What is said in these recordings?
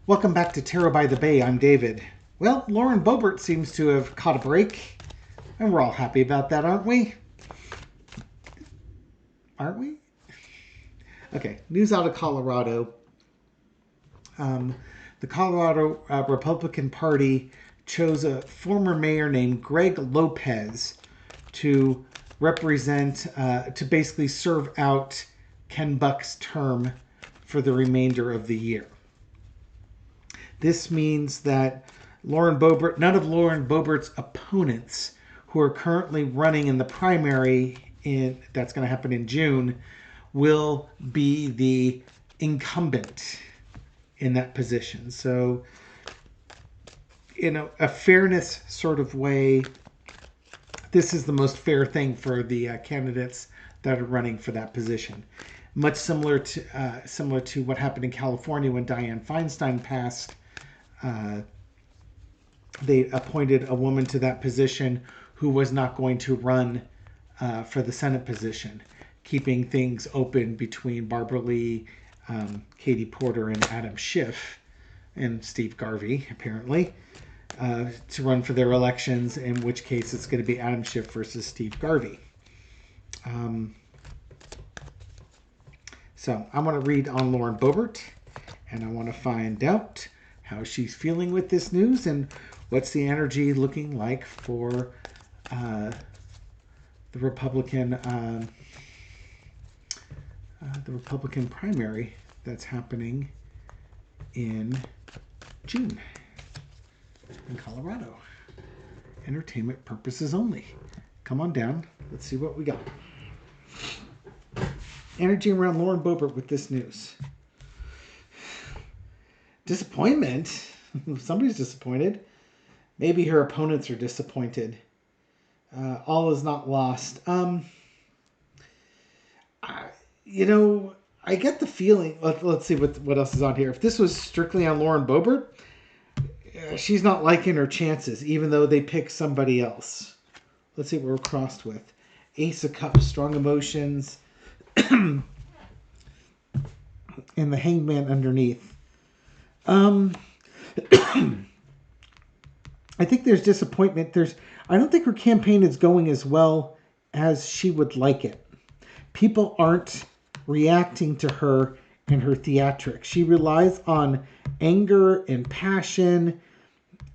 Welcome back to Tarot by the Bay. I'm David. Well, Lauren Boebert seems to have caught a break, and we're all happy about that, aren't we? Aren't we? Okay, news out of Colorado. Um, the Colorado Republican Party chose a former mayor named Greg Lopez to to basically serve out Ken Buck's term for the remainder of the year. This means that none of Lauren Boebert's opponents who are currently running in the primary that's going to happen in June will be the incumbent in that position. So, in a fairness sort of way, this is the most fair thing for the candidates that are running for that position. Much similar to what happened in California when Dianne Feinstein passed. They appointed a woman to that position who was not going to run for the Senate position, keeping things open between Barbara Lee, Katie Porter, and Adam Schiff, and Steve Garvey, apparently, to run for their elections, in which case it's going to be Adam Schiff versus Steve Garvey. So I want to read on Lauren Boebert, and I want to find out how she's feeling with this news and what's the energy looking like for the Republican primary that's happening in June in Colorado. Entertainment purposes only. Come on down. Let's see what we got. Energy around Lauren Boebert with this news. Disappointment. Somebody's disappointed. Maybe her opponents are disappointed. All is not lost. I get the feeling. Let's see what else is on here. If this was strictly on Lauren Boebert, she's not liking her chances, even though they pick somebody else. Let's see what we're crossed with. Ace of Cups, strong emotions, and the Hangman underneath. I think there's disappointment. I don't think her campaign is going as well as she would like it. People aren't reacting to her and her theatrics. She relies on anger and passion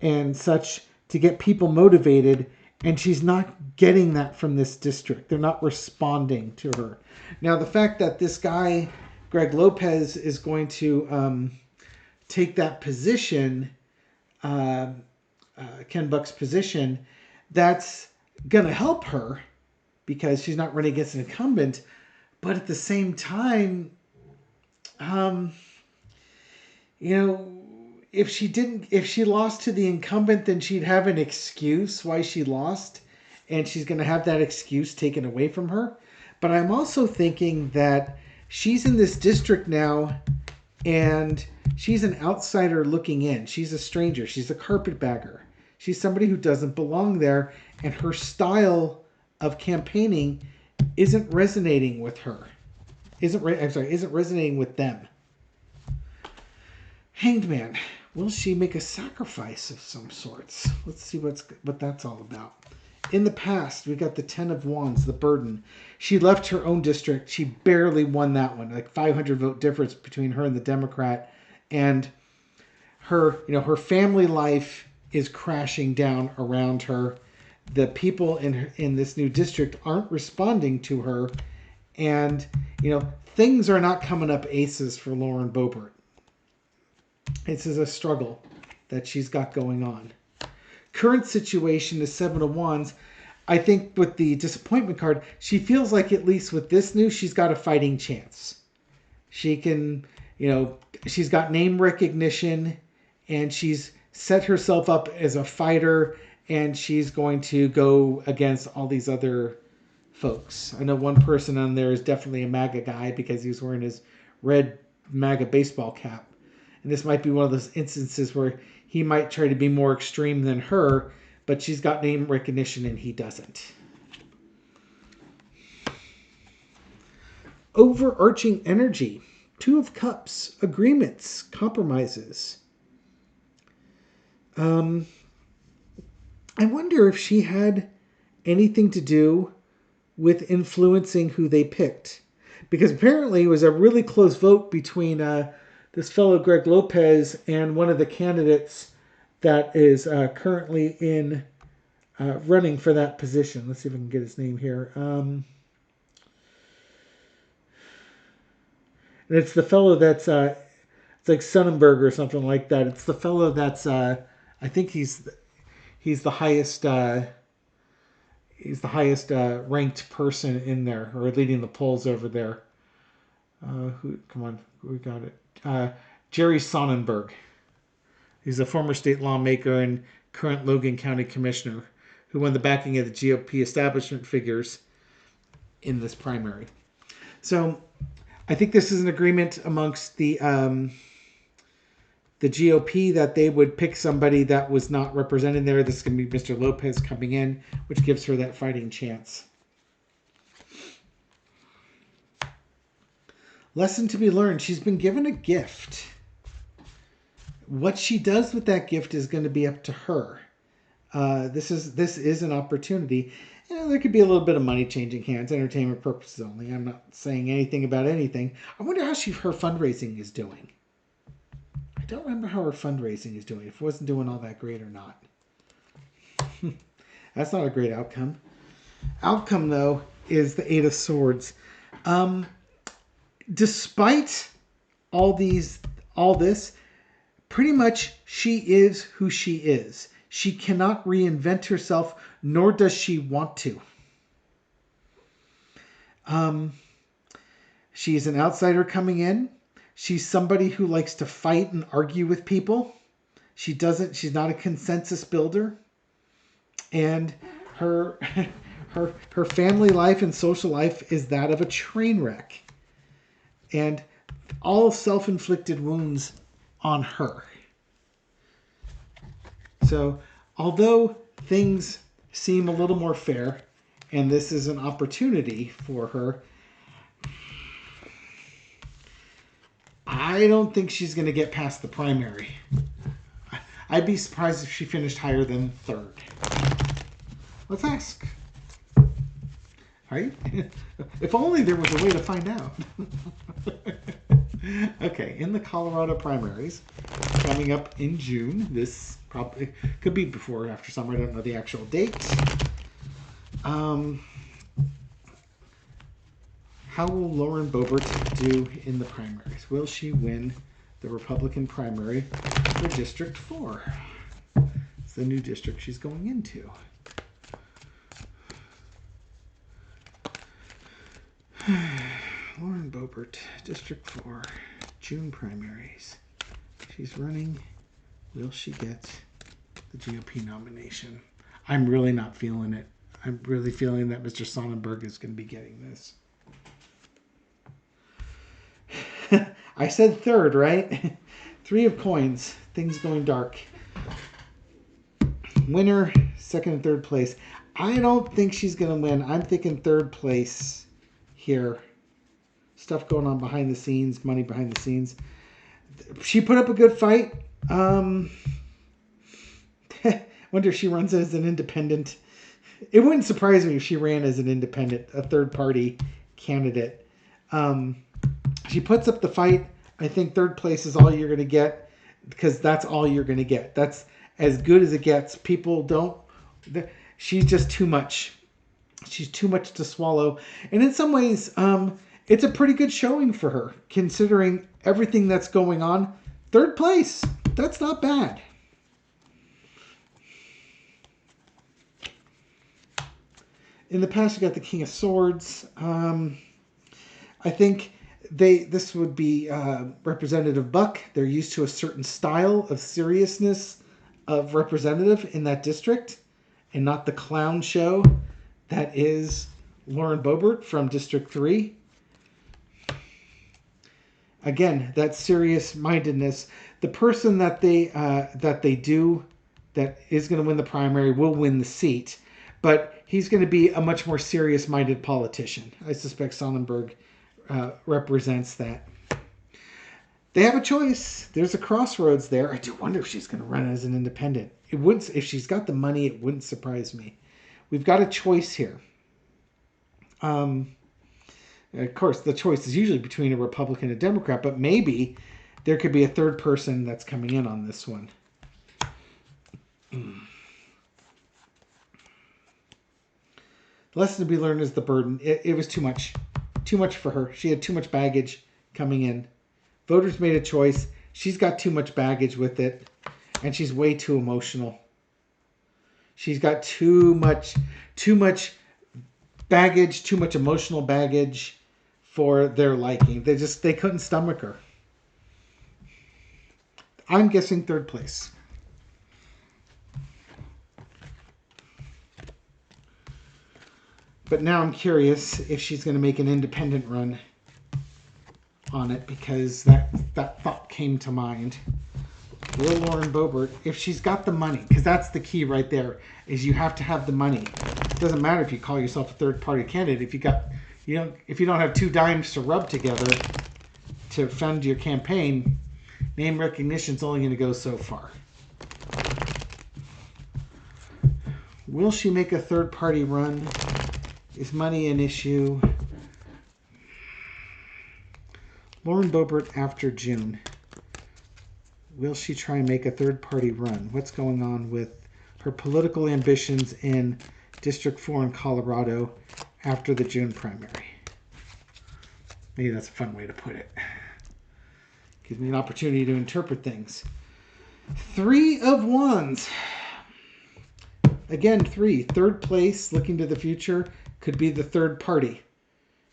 and such to get people motivated, and she's not getting that from this district. They're not responding to her. Now, the fact that this guy, Greg Lopez, is going to take that position, Ken Buck's position, that's going to help her because she's not running against an incumbent. But at the same time, if she lost to the incumbent, then she'd have an excuse why she lost, and she's going to have that excuse taken away from her. But I'm also thinking that she's in this district now, and she's an outsider looking in. She's a stranger. She's a carpetbagger. She's somebody who doesn't belong there, and her style of campaigning isn't resonating with her. Isn't resonating with them. Hanged Man. Will she make a sacrifice of some sorts? Let's see what that's all about. In the past, we got the Ten of Wands, the burden. She left her own district. She barely won that one, like 500 vote difference between her and the Democrat. And her family life is crashing down around her. The people in this new district aren't responding to her, and things are not coming up aces for Lauren Boebert. This is a struggle that she's got going on. Current situation is Seven of Wands. I think with the disappointment card, she feels like at least with this news, she's got a fighting chance. She can, she's got name recognition, and she's set herself up as a fighter, and she's going to go against all these other folks. I know one person on there is definitely a MAGA guy because he was wearing his red MAGA baseball cap. And this might be one of those instances where he might try to be more extreme than her, but she's got name recognition and he doesn't. Overarching energy. Two of Cups. Agreements. Compromises. Um, I wonder if she had anything to do with influencing who they picked. Because apparently it was a really close vote between this fellow Greg Lopez and one of the candidates that is currently in running for that position. Let's see if I can get his name here. And it's the fellow that's it's like Sonnenberg or something like that. It's the fellow that's I think he's the highest ranked person in there, or leading the polls over there. Who? Come on, we got it. Jerry Sonnenberg. He's a former state lawmaker and current Logan County commissioner who won the backing of the GOP establishment figures in this primary. So I think this is an agreement amongst the GOP that they would pick somebody that was not represented there. This is going to be Mr. Lopez coming in, which gives her that fighting chance. Lesson to be learned. She's been given a gift. What she does with that gift is going to be up to her. This is an opportunity. There could be a little bit of money changing hands, entertainment purposes only. I'm not saying anything about anything. I wonder how her fundraising is doing. I don't remember how her fundraising is doing, if it wasn't doing all that great or not. That's not a great outcome. Outcome, though, is the Eight of Swords. Despite all this, pretty much she is who she is. She cannot reinvent herself, nor does she want to. She's an outsider coming in. She's somebody who likes to fight and argue with people. She's not a consensus builder. And her family life and social life is that of a train wreck. And all self-inflicted wounds on her. So, although things seem a little more fair, and this is an opportunity for her, I don't think she's going to get past the primary. I'd be surprised if she finished higher than third. Let's ask. Right? If only there was a way to find out. Okay, in the Colorado primaries, coming up in June, this probably could be before or after summer, I don't know the actual date. How will Lauren Boebert do in the primaries? Will she win the Republican primary for District 4? It's the new district she's going into. Lauren Boebert, District 4, June primaries. She's running. Will she get the GOP nomination? I'm really not feeling it. I'm really feeling that Mr. Sonnenberg is going to be getting this. I said third, right? 3 of coins. Things going dark. Winner, second and third place. I don't think she's going to win. I'm thinking third place here. Stuff going on behind the scenes, money behind the scenes. She put up a good fight. Wonder if she runs as an independent. It wouldn't surprise me if she ran as an independent, a third-party candidate. She puts up the fight. I think third place is all you're going to get, because that's all you're going to get. That's as good as it gets. People don't... She's just too much. She's too much to swallow. And in some ways, it's a pretty good showing for her, considering everything that's going on. Third place. That's not bad. In the past, you got the King of Swords. I think this would be Representative Buck. They're used to a certain style of seriousness of representative in that district, and not the clown show that is Lauren Boebert from District 3. Again, that serious-mindedness. The person that they that is going to win the primary will win the seat, but he's going to be a much more serious-minded politician. I suspect Sonnenberg represents that. They have a choice. There's a crossroads there. I do wonder if she's going to run as an independent. It wouldn't, if she's got the money, it wouldn't surprise me. We've got a choice here. Of course, the choice is usually between a Republican and a Democrat, but maybe there could be a third person that's coming in on this one. The lesson to be learned is the burden. It was too much. Too much for her. She had too much baggage coming in. Voters made a choice. She's got too much baggage with it. And she's way too emotional. She's got too much baggage, too much emotional baggage for their liking. They couldn't stomach her. I'm guessing third place. But now I'm curious if she's going to make an independent run on it, because that thought came to mind. Will Lauren Boebert, if she's got the money, because that's the key right there, is you have to have the money. It doesn't matter if you call yourself a third-party candidate if you don't have two dimes to rub together to fund your campaign. Name recognition is only going to go so far. Will she make a third-party run? Is money an issue? Lauren Boebert after June. Will she try and make a third-party run? What's going on with her political ambitions in District 4 in Colorado after the June primary? Maybe that's a fun way to put it. Gives me an opportunity to interpret things. 3 of Wands. Again, 3. Third place, looking to the future, could be the third party.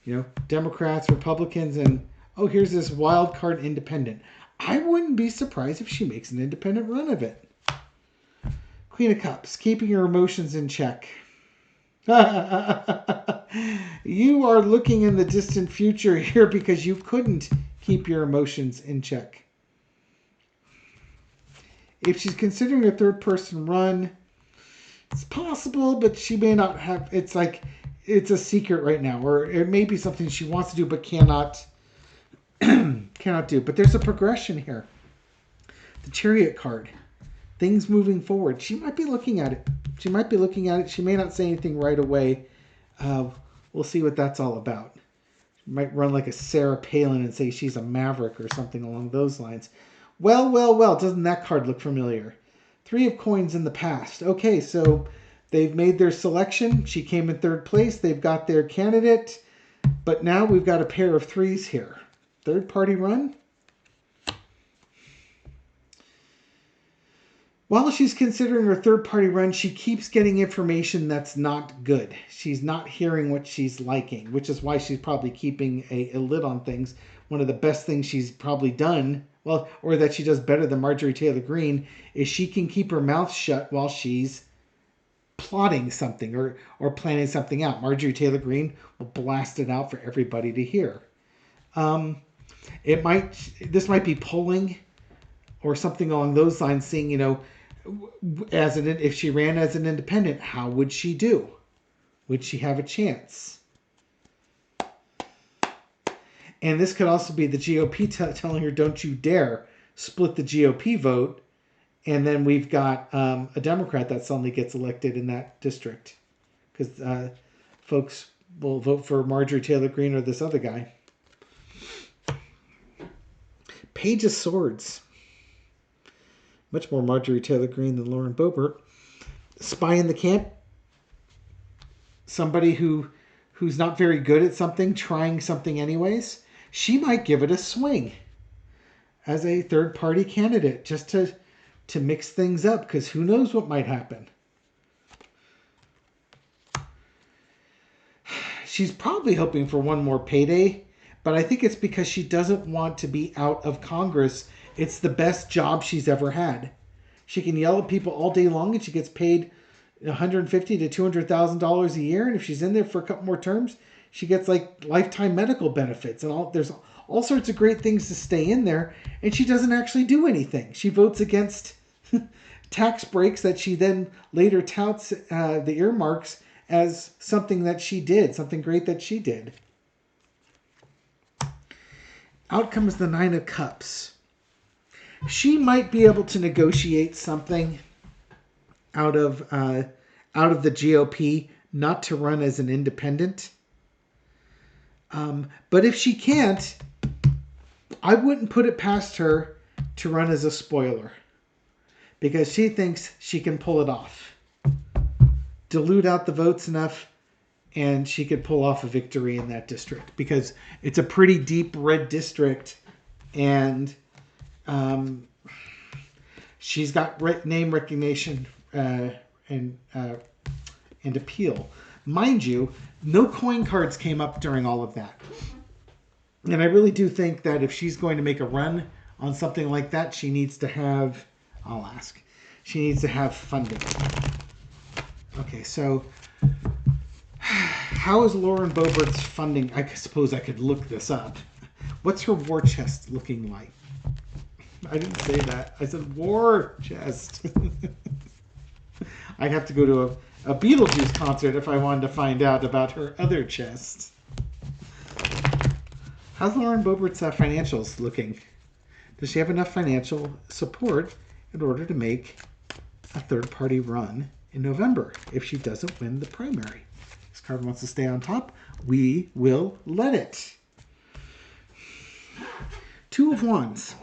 You know, Democrats, Republicans, and, oh, here's this wild card independent. I wouldn't be surprised if she makes an independent run of it. Queen of Cups, keeping your emotions in check. You are looking in the distant future here because you couldn't keep your emotions in check. If she's considering a third person run, it's possible, but she may not have. It's like it's a secret right now, or it may be something she wants to do but cannot do. But there's a progression here. The Chariot card, things moving forward. She might be looking at it. She may not say anything right away. We'll see what that's all about. She might run like a Sarah Palin and say she's a maverick or something along those lines. Well. Doesn't that card look familiar? 3 of Coins in the past. Okay, so they've made their selection. She came in third place. They've got their candidate. But now we've got a pair of 3s here. Third party run. While she's considering her third party run, she keeps getting information that's not good. She's not hearing what she's liking, which is why she's probably keeping a lid on things. One of the best things she's probably done, well, or that she does better than Marjorie Taylor Greene, is she can keep her mouth shut while she's plotting something or planning something out. Marjorie Taylor Greene will blast it out for everybody to hear. This might be polling or something along those lines, seeing, if she ran as an independent, how would she do? Would she have a chance? And this could also be the GOP telling her, don't you dare split the GOP vote. And then we've got a Democrat that suddenly gets elected in that district. Because folks will vote for Marjorie Taylor Greene or this other guy. Page of Swords. Much more Marjorie Taylor Greene than Lauren Boebert. Spy in the camp. Somebody who's not very good at something, trying something anyways. She might give it a swing as a third-party candidate just to mix things up, because who knows what might happen. She's probably hoping for one more payday, but I think it's because she doesn't want to be out of Congress. It's the best job she's ever had. She can yell at people all day long, and she gets paid $150,000 to $200,000 a year. And if she's in there for a couple more terms, she gets like lifetime medical benefits and there's all sorts of great things to stay in there. And she doesn't actually do anything. She votes against tax breaks that she then later touts the earmarks as something that she did, something great that she did. Out comes the 9 of Cups. She might be able to negotiate something out of the GOP, not to run as an independent. But if she can't, I wouldn't put it past her to run as a spoiler, because she thinks she can pull it off. Dilute out the votes enough, and she could pull off a victory in that district, because it's a pretty deep red district, and she's got name recognition and appeal. Mind you, no coin cards came up during all of that. And I really do think that if she's going to make a run on something like that, she needs to have, I'll ask, she needs to have funding. Okay, so how is Lauren Boebert's funding? I suppose I could look this up. What's her war chest looking like? I didn't say that. I said war chest. I'd have to go to a Beetlejuice concert if I wanted to find out about her other chest. How's Lauren Boebert's financials looking? Does she have enough financial support in order to make a third-party run in November if she doesn't win the primary? This card wants to stay on top. We will let it. Two of Wands.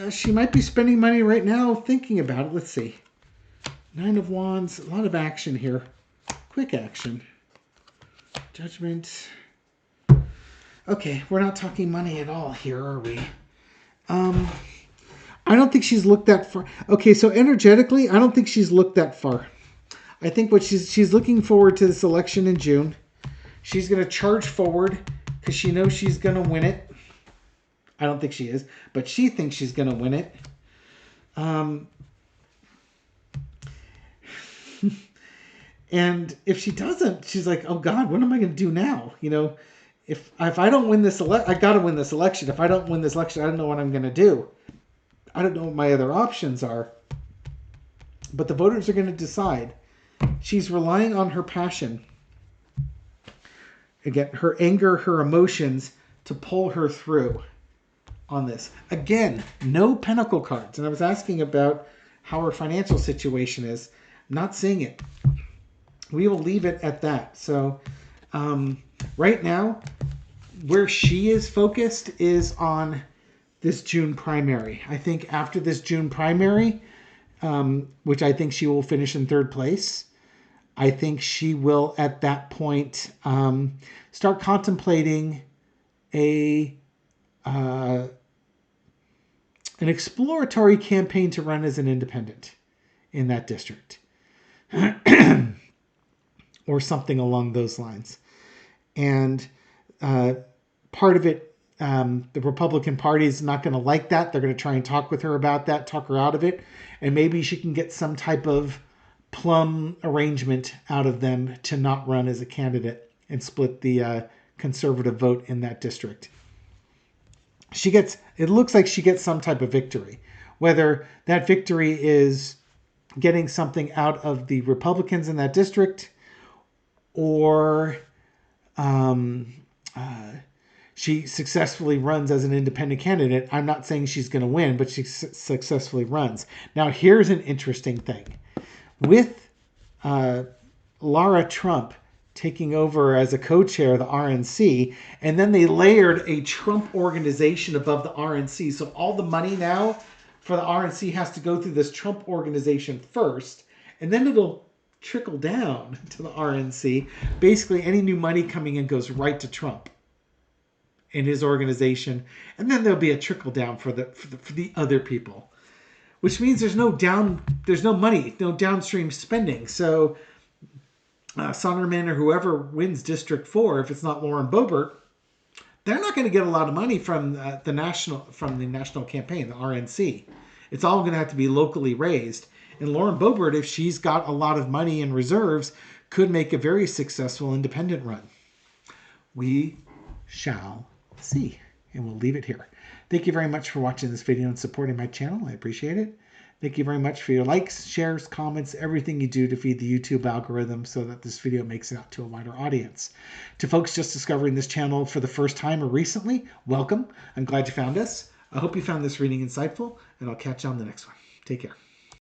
She might be spending money right now thinking about it. Let's see. Nine of Wands. A lot of action here. Quick action. Judgment. Okay, we're not talking money at all here, are we? I don't think she's looked that far. Okay, so energetically, I don't think she's looked that far. I think what she's looking forward to this election in June. She's going to charge forward because she knows she's going to win it. I don't think she is, but she thinks she's going to win it. And if she doesn't, she's like, oh God, what am I going to do now? You know, if I don't win this I got to win this election. If I don't win this election, I don't know what I'm going to do. I don't know what my other options are. But the voters are going to decide. She's relying on her passion. Again, her anger, her emotions to pull her through on this. Again, no pentacle cards. And I was asking about how her financial situation is. I'm not seeing it. We will leave it at that. So right now, where she is focused is on this June primary. I think after this June primary, which I think she will finish in third place, I think she will at that point start contemplating an exploratory campaign to run as an independent in that district. Or something along those lines. And part of it, the Republican Party is not going to like that. They're going to try and talk with her about that, talk her out of it. And maybe she can get some type of plum arrangement out of them to not run as a candidate and split the conservative vote in that district. It looks like she gets some type of victory. Whether that victory is getting something out of the Republicans in that district, or she successfully runs as an independent candidate. I'm not saying she's going to win, but she successfully runs. Now, here's an interesting thing. With Lara Trump taking over as a co-chair of the RNC, and then they layered a Trump organization above the RNC. So all the money now for the RNC has to go through this Trump organization first, and then it'll trickle down to the RNC. Basically, any new money coming in goes right to Trump and his organization, and then there'll be a trickle down for the other people, which means there's no money, no downstream spending. So Sonderman or whoever wins District 4, if it's not Lauren Boebert, they're not going to get a lot of money from the national campaign, the RNC. It's all going to have to be locally raised. And Lauren Boebert, if she's got a lot of money in reserves, could make a very successful independent run. We shall see. And we'll leave it here. Thank you very much for watching this video and supporting my channel. I appreciate it. Thank you very much for your likes, shares, comments, everything you do to feed the YouTube algorithm so that this video makes it out to a wider audience. To folks just discovering this channel for the first time or recently, welcome. I'm glad you found us. I hope you found this reading insightful, and I'll catch you on the next one. Take care.